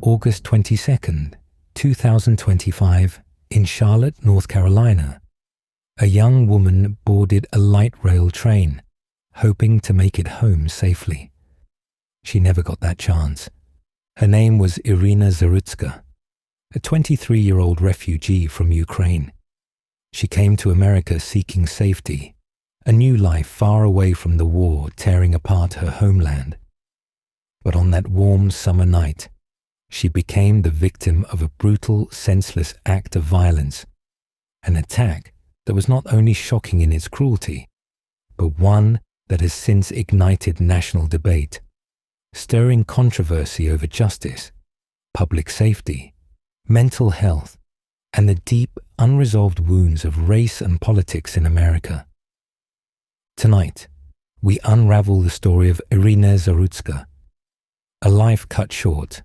August 22nd, 2025, in Charlotte, North Carolina, a young woman boarded a light rail train, hoping to make it home safely. She never got that chance. Her name was Iryna Zarutska, a 23-year-old refugee from Ukraine. She came to America seeking safety, a new life far away from the war tearing apart her homeland. But on that warm summer night, she became the victim of a brutal, senseless act of violence, an attack that was not only shocking in its cruelty, but one that has since ignited national debate, stirring controversy over justice, public safety, mental health, and the deep, unresolved wounds of race and politics in America. Tonight, we unravel the story of Iryna Zarutska, a life cut short,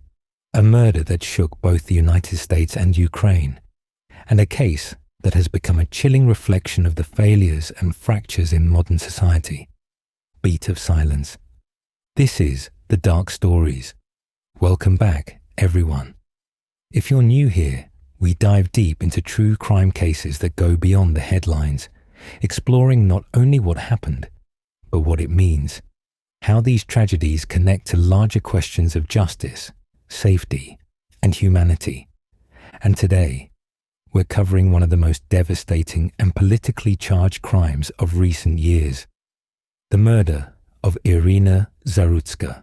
a murder that shook both the United States and Ukraine, and a case that has become a chilling reflection of the failures and fractures in modern society. Beat of silence. This is The Dark Stories. Welcome back, everyone. If you're new here, we dive deep into true crime cases that go beyond the headlines, exploring not only what happened, but what it means, how these tragedies connect to larger questions of justice, safety, and humanity. And today, we're covering one of the most devastating and politically charged crimes of recent years, the murder of Iryna Zarutska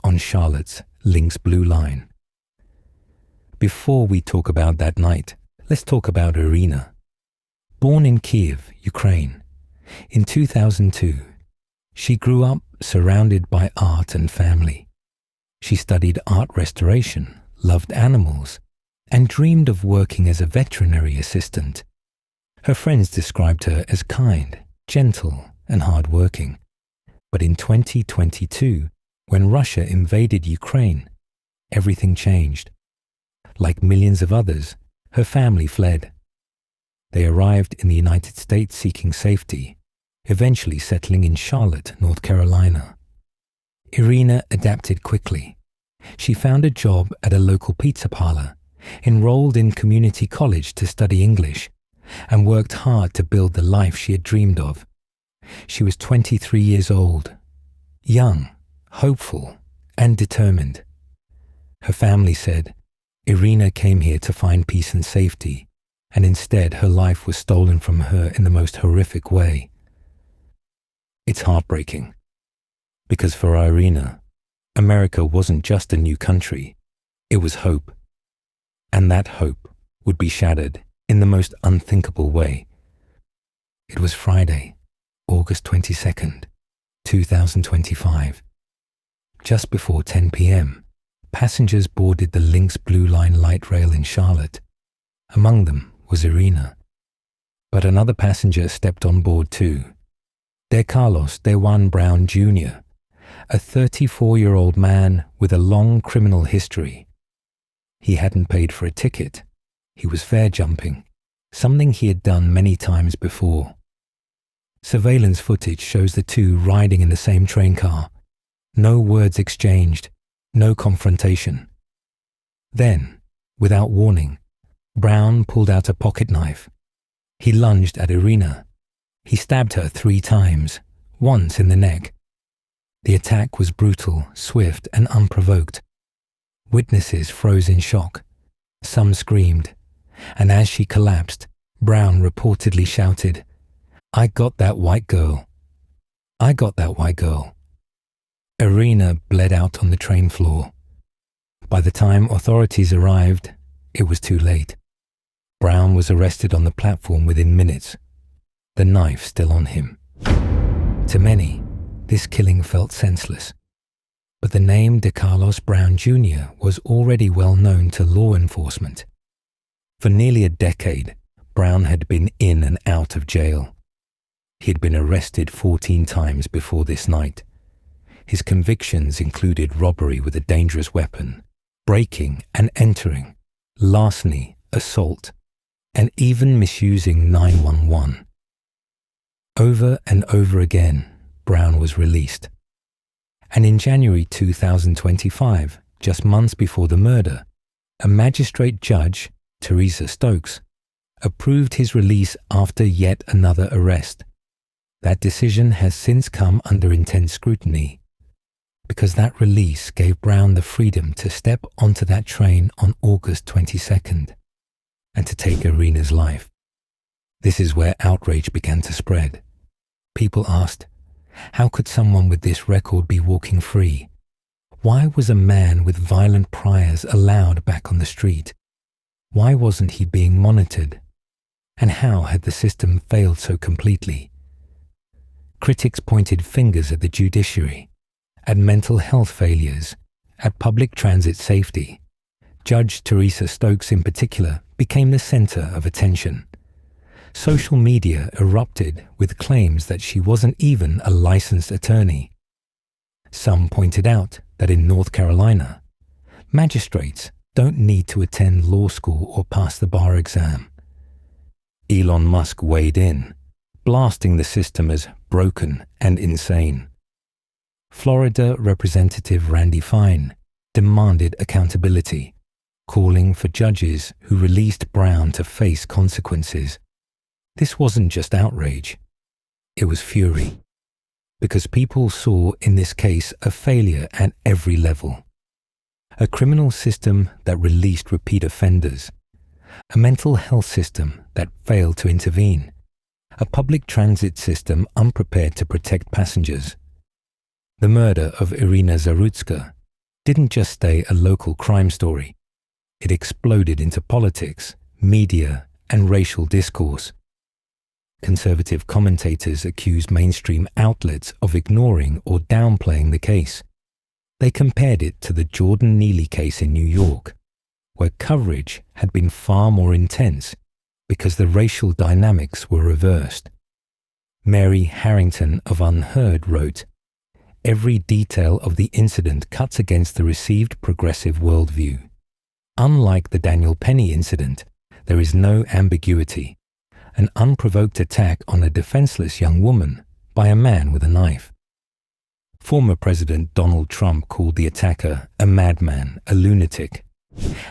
on Charlotte's Lynx Blue Line. Before we talk about that night, let's talk about Iryna. Born in Kiev, Ukraine, in 2002, she grew up surrounded by art and family. She studied art restoration, loved animals, and dreamed of working as a veterinary assistant. Her friends described her as kind, gentle, and hard-working. But in 2022, when Russia invaded Ukraine, everything changed. Like millions of others, her family fled. They arrived in the United States seeking safety, eventually settling in Charlotte, North Carolina. Iryna adapted quickly. She found a job at a local pizza parlor, enrolled in community college to study English, and worked hard to build the life she had dreamed of. She was 23 years old, young, hopeful, and determined. Her family said, Iryna came here to find peace and safety, and instead her life was stolen from her in the most horrific way. It's heartbreaking, because for Iryna, America wasn't just a new country, it was hope. And that hope would be shattered in the most unthinkable way. It was Friday, August 22nd, 2025. Just before 10 p.m., passengers boarded the Lynx Blue Line light rail in Charlotte. Among them was Iryna. But another passenger stepped on board too. Decarlos Dejuan Brown Jr, a 34-year-old man with a long criminal history. He hadn't paid for a ticket. He was fare jumping, something he had done many times before. Surveillance footage shows the two riding in the same train car. No words exchanged, no confrontation. Then, without warning, Brown pulled out a pocket knife. He lunged at Iryna. He stabbed her 3 times, once in the neck. The attack was brutal, swift, and unprovoked. Witnesses froze in shock. Some screamed, and as she collapsed, Brown reportedly shouted, "I got that white girl. I got that white girl." Iryna bled out on the train floor. By the time authorities arrived, it was too late. Brown was arrested on the platform within minutes, the knife still on him. To many, this killing felt senseless. But the name Decarlos Brown Jr was already well known to law enforcement. For nearly a decade, Brown had been in and out of jail. He had been arrested 14 times before this night. His convictions included robbery with a dangerous weapon, breaking and entering, larceny, assault, and even misusing 911. Over and over again, Brown was released. And in January 2025, just months before the murder, a magistrate judge, Teresa Stokes, approved his release after yet another arrest. That decision has since come under intense scrutiny, because that release gave Brown the freedom to step onto that train on August 22nd and to take Iryna's life. This is where outrage began to spread. People asked, how could someone with this record be walking free? Why was a man with violent priors allowed back on the street? Why wasn't he being monitored? And how had the system failed so completely? Critics pointed fingers at the judiciary, at mental health failures, at public transit safety. Judge Teresa Stokes in particular became the center of attention. Social media erupted with claims that she wasn't even a licensed attorney. Some pointed out that in North Carolina, magistrates don't need to attend law school or pass the bar exam. Elon Musk weighed in, blasting the system as broken and insane. Florida Representative Randy Fine demanded accountability, calling for judges who released Brown to face consequences. This wasn't just outrage, it was fury, because people saw in this case a failure at every level. A criminal system that released repeat offenders, a mental health system that failed to intervene, a public transit system unprepared to protect passengers. The murder of Iryna Zarutska didn't just stay a local crime story. It exploded into politics, media, and racial discourse. Conservative commentators accused mainstream outlets of ignoring or downplaying the case. They compared it to the Jordan Neely case in New York, where coverage had been far more intense because the racial dynamics were reversed. Mary Harrington of Unheard wrote, "Every detail of the incident cuts against the received progressive worldview. Unlike the Daniel Penny incident, there is no ambiguity. An unprovoked attack on a defenseless young woman by a man with a knife." Former President Donald Trump called the attacker a madman, a lunatic,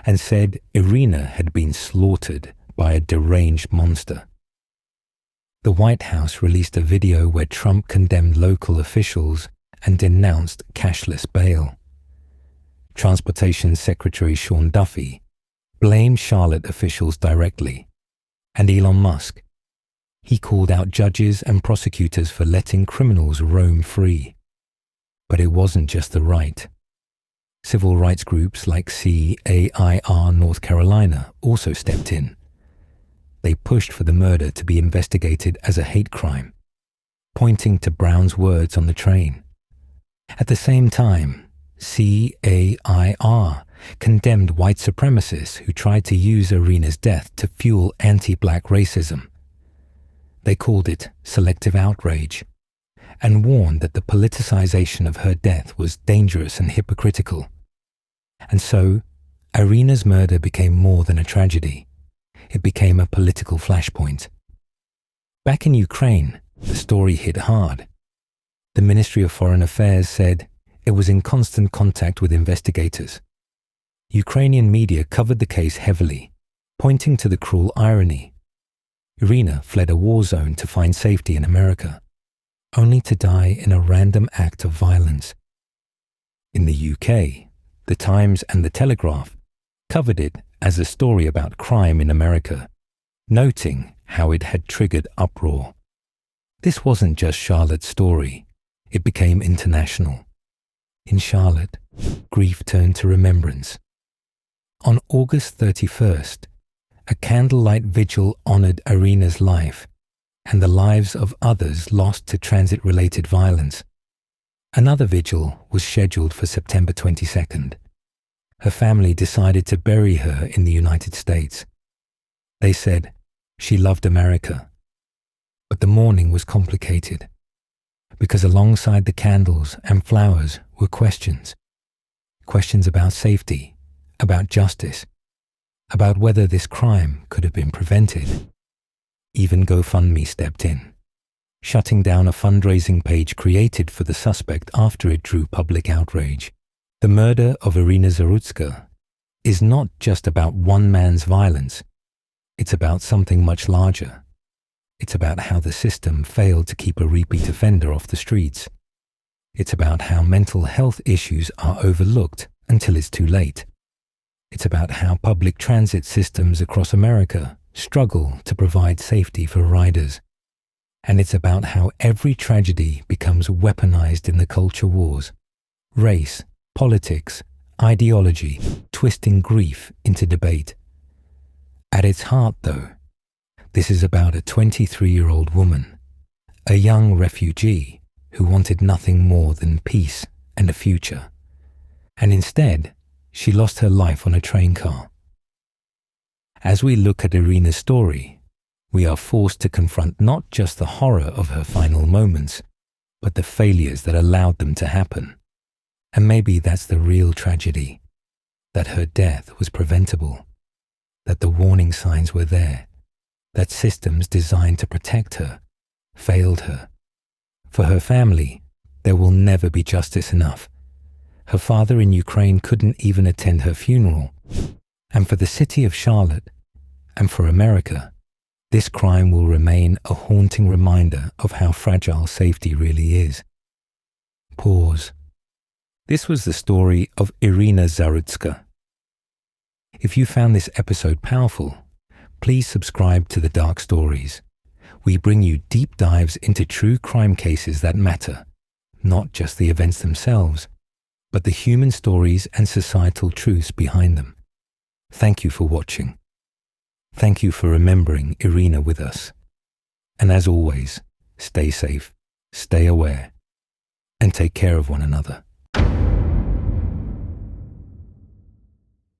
and said Iryna had been slaughtered by a deranged monster. The White House released a video where Trump condemned local officials and denounced cashless bail. Transportation Secretary Sean Duffy blamed Charlotte officials directly, and Elon Musk. He called out judges and prosecutors for letting criminals roam free. But it wasn't just the right. Civil rights groups like CAIR North Carolina also stepped in. They pushed for the murder to be investigated as a hate crime, pointing to Brown's words on the train. At the same time, CAIR condemned white supremacists who tried to use Iryna's death to fuel anti-black racism. They called it selective outrage and warned that the politicization of her death was dangerous and hypocritical. And so, Iryna's murder became more than a tragedy. It became a political flashpoint. Back in Ukraine, the story hit hard. The Ministry of Foreign Affairs said it was in constant contact with investigators. Ukrainian media covered the case heavily, pointing to the cruel irony. Iryna fled a war zone to find safety in America, only to die in a random act of violence. In the UK, The Times and The Telegraph covered it as a story about crime in America, noting how it had triggered uproar. This wasn't just Charlotte's story, it became international. In Charlotte, grief turned to remembrance. On August 31st, a candlelight vigil honored Iryna's life and the lives of others lost to transit-related violence. Another vigil was scheduled for September 22nd. Her family decided to bury her in the United States. They said she loved America. But the mourning was complicated, because alongside the candles and flowers were questions. Questions about safety, about justice, about whether this crime could have been prevented. Even GoFundMe stepped in, shutting down a fundraising page created for the suspect after it drew public outrage. The murder of Iryna Zarutska is not just about one man's violence. It's about something much larger. It's about how the system failed to keep a repeat offender off the streets. It's about how mental health issues are overlooked until it's too late. It's about how public transit systems across America struggle to provide safety for riders. And it's about how every tragedy becomes weaponized in the culture wars. Race, politics, ideology, twisting grief into debate. At its heart, though, this is about a 23-year-old woman, a young refugee who wanted nothing more than peace and a future. And instead, she lost her life on a train car. As we look at Iryna's story, we are forced to confront not just the horror of her final moments, but the failures that allowed them to happen. And maybe that's the real tragedy, that her death was preventable, that the warning signs were there, that systems designed to protect her failed her. For her family, there will never be justice enough. Her father in Ukraine couldn't even attend her funeral. And for the city of Charlotte, and for America, this crime will remain a haunting reminder of how fragile safety really is. Pause. This was the story of Iryna Zarutska. If you found this episode powerful, please subscribe to The Dark Stories. We bring you deep dives into true crime cases that matter, not just the events themselves, but the human stories and societal truths behind them. Thank you for watching. Thank you for remembering Iryna with us. And as always, stay safe, stay aware, and take care of one another.